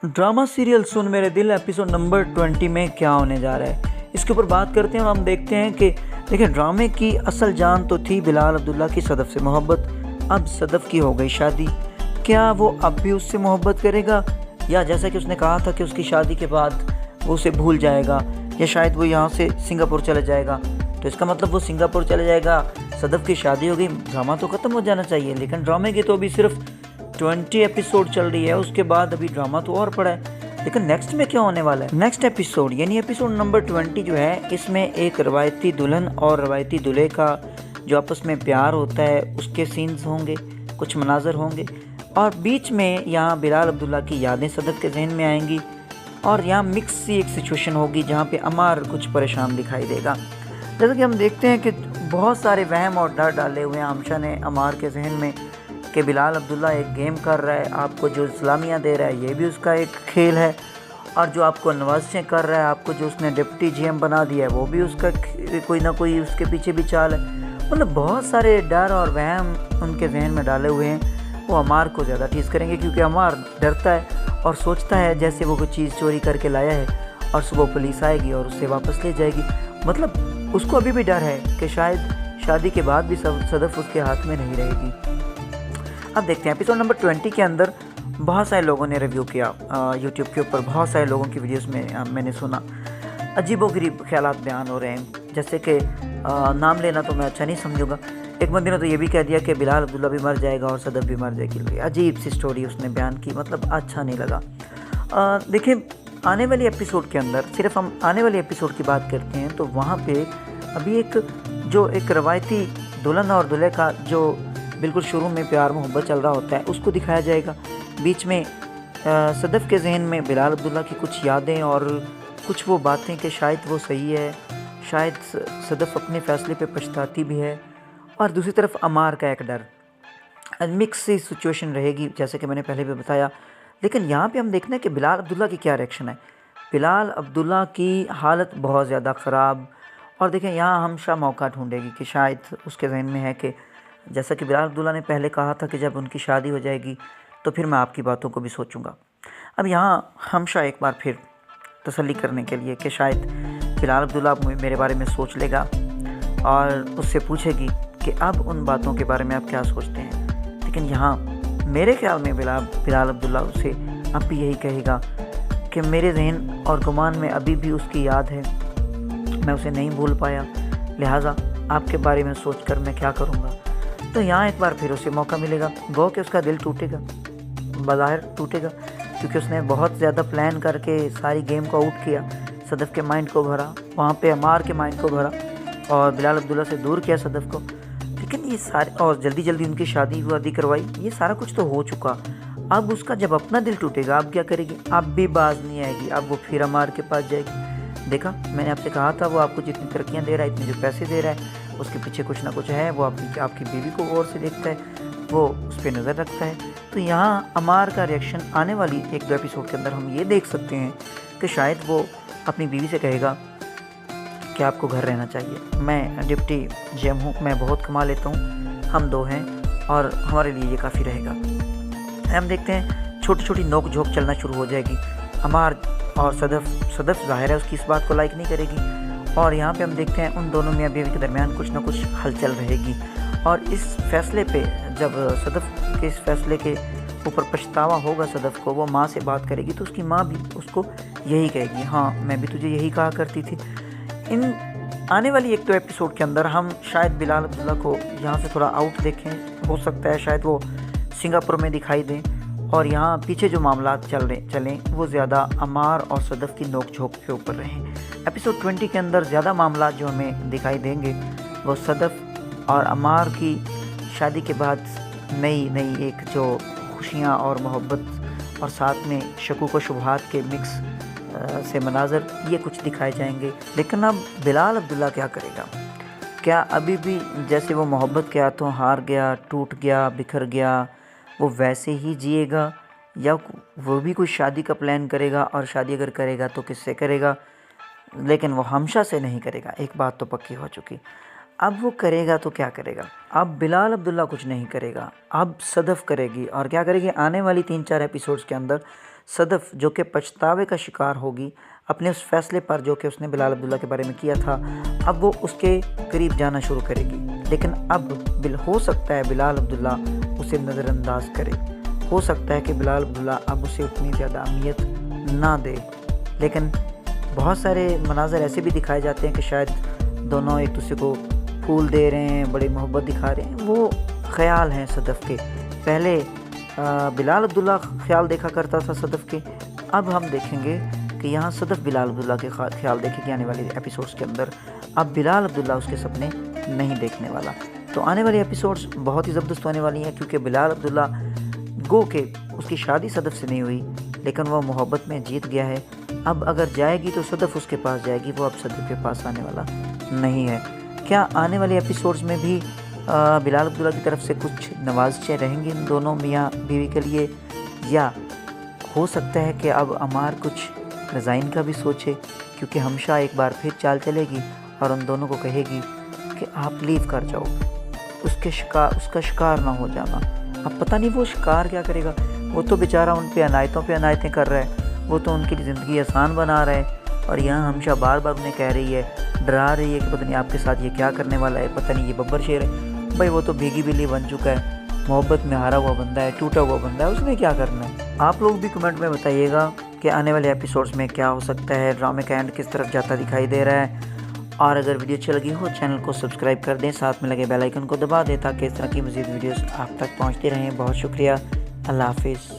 Drama serial सुन मेरे दिल episode number 20 में क्या होने जा रहा है, इसके ऊपर बात करते हैं और हम देखते हैं कि देखिए, ड्रामे की असल जान तो थी बिलाल अब्दुल्ला की सदफ़ से मोहब्बत। अब सदफ़ की हो गई शादी। क्या वो अब भी उससे मोहब्बत करेगा, या जैसा कि उसने कहा था कि उसकी शादी के बाद वो उसे भूल जाएगा, या शायद वो यहाँ से सिंगापुर चला जाएगा। तो इसका मतलब वो सिंगापुर चले जाएगा, सदफ़ की शादी हो गई, ड्रामा तो ख़त्म हो जाना चाहिए। लेकिन ड्रामे की तो अभी सिर्फ 20 एपिसोड चल रही है, उसके बाद अभी ड्रामा तो और पड़ा है। लेकिन नेक्स्ट में क्या होने वाला है, नेक्स्ट एपिसोड यानी एपिसोड नंबर 20 जो है, इसमें एक रवायती दुल्हन और रवायती दूल्हे का जो आपस में प्यार होता है उसके सीन्स होंगे, कुछ मनाजर होंगे, और बीच में यहाँ बिलाल अब्दुल्ला की यादें सदफ़ के जहन में आएंगी, और यहाँ मिक्स सी एक सिचुएशन होगी जहाँ पे अमार कुछ परेशान दिखाई देगा। जैसा कि हम देखते हैं कि बहुत सारे वहम और डर डाले हुए हैं हमशा ने अमार के जहन में कि बिलाल अब्दुल्ला एक गेम कर रहा है, आपको जो इस्लामिया दे रहा है ये भी उसका एक खेल है, और जो आपको नवाज़ें कर रहा है, आपको जो उसने डिप्टी जीएम बना दिया है वो भी उसका कोई ना कोई उसके पीछे भी चाल है। मतलब बहुत सारे डर और वहम उनके जहन में डाले हुए हैं। वो अमार को ज़्यादा टीज़ करेंगे क्योंकि अमार डरता है और सोचता है जैसे वो कोई चीज़ चोरी करके लाया है और सुबह पुलिस आएगी और उससे वापस ले जाएगी। मतलब उसको अभी भी डर है कि शायद शादी के बाद भी सदफ़ उसके हाथ में नहीं रहेगी। अब देखते हैं एपिसोड नंबर 20 के अंदर बहुत सारे लोगों ने रिव्यू किया यूट्यूब के ऊपर, बहुत सारे लोगों की वीडियोस में मैंने सुना अजीबोगरीब ख्यालात बयान हो रहे हैं। जैसे कि नाम लेना तो मैं अच्छा नहीं समझूंगा। एक बंदे ने तो ये भी कह दिया कि बिलाल अब्दुल्ला भी मर जाएगा और सदफ़ भी मर जाएगी। अजीब सी स्टोरी उसने बयान की, मतलब अच्छा नहीं लगा। देखिए, आने वाली एपिसोड के अंदर सिर्फ हम आने वाले एपिसोड की बात करते हैं तो वहाँ पे अभी एक रवायती दुल्हन और दूल्हे का जो बिल्कुल शुरू में प्यार मोहब्बत चल रहा होता है उसको दिखाया जाएगा। बीच में सदफ़ के जहन में बिलाल अब्दुल्ला की कुछ यादें और कुछ वो बातें कि शायद वो सही है, शायद सदफ़ अपने फ़ैसले पे पछताती भी है, और दूसरी तरफ अमार का एक डर। मिक्स सी सिचुएशन रहेगी जैसे कि मैंने पहले भी बताया। लेकिन यहाँ पे हम देखना है कि बिलाल अब्दुल्ला की क्या रिएक्शन है। बिलाल अब्दुल्ला की हालत बहुत ज़्यादा ख़राब, और देखें यहाँ हमशा मौका ढूंढेगी कि शायद उसके जहन में है कि जैसा कि बिलाल अब्दुल्ला ने पहले कहा था कि जब उनकी शादी हो जाएगी तो फिर मैं आपकी बातों को भी सोचूंगा। अब यहाँ हमशा एक बार फिर तसल्ली करने के लिए कि शायद बिलाल अब्दुल्ला मेरे बारे में सोच लेगा और उससे पूछेगी कि अब उन बातों के बारे में आप क्या सोचते हैं। लेकिन यहाँ मेरे ख्याल में बिलाल अब्दुल्ला उसे अब भी यही कहेगा कि मेरे जहन और गुमान में अभी भी उसकी याद है, मैं उसे नहीं भूल पाया, लिहाजा आपके बारे में सोचकर मैं क्या करूँगा। तो यहाँ एक बार फिर उसे मौका मिलेगा। गो कि उसका दिल टूटेगा, बाज़ाहिर टूटेगा, क्योंकि उसने बहुत ज़्यादा प्लान करके सारी गेम को आउट किया, सदफ़ के माइंड को भरा, वहाँ पे अमार के माइंड को भरा और बिलाल अब्दुल्ला से दूर किया सदफ़ को। लेकिन ये सारे, और जल्दी जल्दी उनकी शादी वादी करवाई, ये सारा कुछ तो हो चुका। अब उसका जब अपना दिल टूटेगा, अब क्या करेगी? अब भी बाज नहीं आएगी, अब वो फिर अमार के पास जाएगी। देखा, मैंने आपसे कहा था वो आपको जितनी तरक्कियाँ दे रहा है, इतने जो पैसे दे रहा है, उसके पीछे कुछ ना कुछ है। वो आपकी बीवी को गौर से देखता है, वो उस पर नज़र रखता है। तो यहाँ अमार का रिएक्शन आने वाली 1-2 एपिसोड के अंदर हम ये देख सकते हैं कि शायद वो अपनी बीवी से कहेगा कि आपको घर रहना चाहिए, मैं डिप्टी जीएम हूँ, मैं बहुत कमा लेता हूँ, हम दो हैं और हमारे लिए ये काफ़ी रहेगा। हम देखते हैं छोटी छोटी नोक झोंक चलना शुरू हो जाएगी। अमार और सदफ़ ज़ाहिर है उसकी इस बात को लाइक नहीं करेगी, और यहाँ पे हम देखते हैं उन दोनों मियाँ बीवी के दरमियान कुछ ना कुछ हलचल रहेगी। और इस फैसले पे, जब सदफ़ के इस फैसले के ऊपर पछतावा होगा सदफ़ को, वो माँ से बात करेगी तो उसकी माँ भी उसको यही कहेगी, हाँ मैं भी तुझे यही कहा करती थी। इन आने वाली 1-2 एपिसोड के अंदर हम शायद बिलाल अब्दुल्ला को यहाँ से थोड़ा आउट देखें। हो सकता है शायद वो सिंगापुर में दिखाई दें, और यहाँ पीछे जो मामलात चलें वो ज़्यादा अमार और सदफ़ की नोक झोंक के ऊपर रहें। एपिसोड 20 के अंदर ज़्यादा मामलात जो हमें दिखाई देंगे वो सदफ़ और अमार की शादी के बाद नई एक जो खुशियाँ और मोहब्बत और साथ में शकूक व शुबहात के मिक्स से मनाजर, ये कुछ दिखाए जाएंगे। लेकिन अब बिलाल अब्दुल्ला क्या करेगा? क्या अभी भी जैसे वो मोहब्बत के हाथों हार गया, टूट गया, बिखर गया, वो वैसे ही जिएगा, या वो भी कुछ शादी का प्लान करेगा, और शादी अगर करेगा तो किससे करेगा? लेकिन वो हमशा से नहीं करेगा, एक बात तो पक्की हो चुकी। अब वो करेगा तो क्या करेगा? अब बिलाल अब्दुल्ला कुछ नहीं करेगा, अब सदफ़ करेगी। और क्या करेगी? आने वाली 3-4 एपिसोड्स के अंदर सदफ़ जो कि पछतावे का शिकार होगी अपने उस फैसले पर जो कि उसने बिलाल अब्दुल्ला के बारे में किया था। अब वो उसके करीब जाना शुरू करेगी, लेकिन अब हो सकता है बिलाल अब्दुल्ला उसे नज़रअंदाज करे। हो सकता है कि बिलाल अब्दुल्ला अब उसे उतनी ज़्यादा अहमियत ना दे। लेकिन बहुत सारे मनाज़र ऐसे भी दिखाए जाते हैं कि शायद दोनों एक दूसरे को फूल दे रहे हैं, बड़ी मोहब्बत दिखा रहे हैं। वो ख़याल हैं सदफ़ के। पहले बिलाल अब्दुल्ला ख़याल देखा करता था सदफ़ के, अब हम देखेंगे कि यहाँ सदफ़ बिलाल अब्दुल्ला के ख़याल देखेंगे आने वाले एपिसोड्स के अंदर। अब बिलाल अब्दुल्ला उसके सपने नहीं देखने वाला। तो आने वाली एपिसोड्स बहुत ही ज़बरदस्त होने वाली हैं, क्योंकि बिलाल अब्दुल्ला गो के उसकी शादी सदफ़ से नहीं हुई, लेकिन वह मोहब्बत में जीत गया है। अब अगर जाएगी तो सदफ़ उसके पास जाएगी, वो अब सदफ़ के पास आने वाला नहीं है। क्या आने वाले एपिसोड्स में भी बिलाल अब्दुल्ला की तरफ से कुछ नवाज़शें रहेंगी इन दोनों मियाँ बीवी के लिए, या हो सकता है कि अब अमार कुछ रिज़ाइन का भी सोचे, क्योंकि हमशा एक बार फिर चाल चलेगी और उन दोनों को कहेगी कि आप लीव कर जाओ, उसका शिकार ना हो जाना। अब पता नहीं वो शिकार क्या करेगा। वो तो बेचारा उन पे अनायतें कर रहा है, वो तो उनकी ज़िंदगी आसान बना रहा है, और यहाँ हमशा बार बार उन्हें कह रही है, डरा रही है कि पता नहीं आपके साथ ये क्या करने वाला है, पता नहीं ये बब्बर शेर है। भाई वो तो भीगी बिल्ली बन चुका है, मोहब्बत में हारा हुआ बंदा है, टूटा हुआ बंदा है, उसने क्या करना है। आप लोग भी कमेंट में बताइएगा कि आने वाले एपिसोड्स में क्या हो सकता है, ड्रामे का एंड किस तरफ जाता दिखाई दे रहा है। और अगर वीडियो अच्छी लगी हो चैनल को सब्सक्राइब कर दें, साथ में लगे बेल आइकन को दबा दें ताकि इस तरह की मज़ीद वीडियोस आप तक पहुंचती रहें। बहुत शुक्रिया, अल्लाह हाफिज़।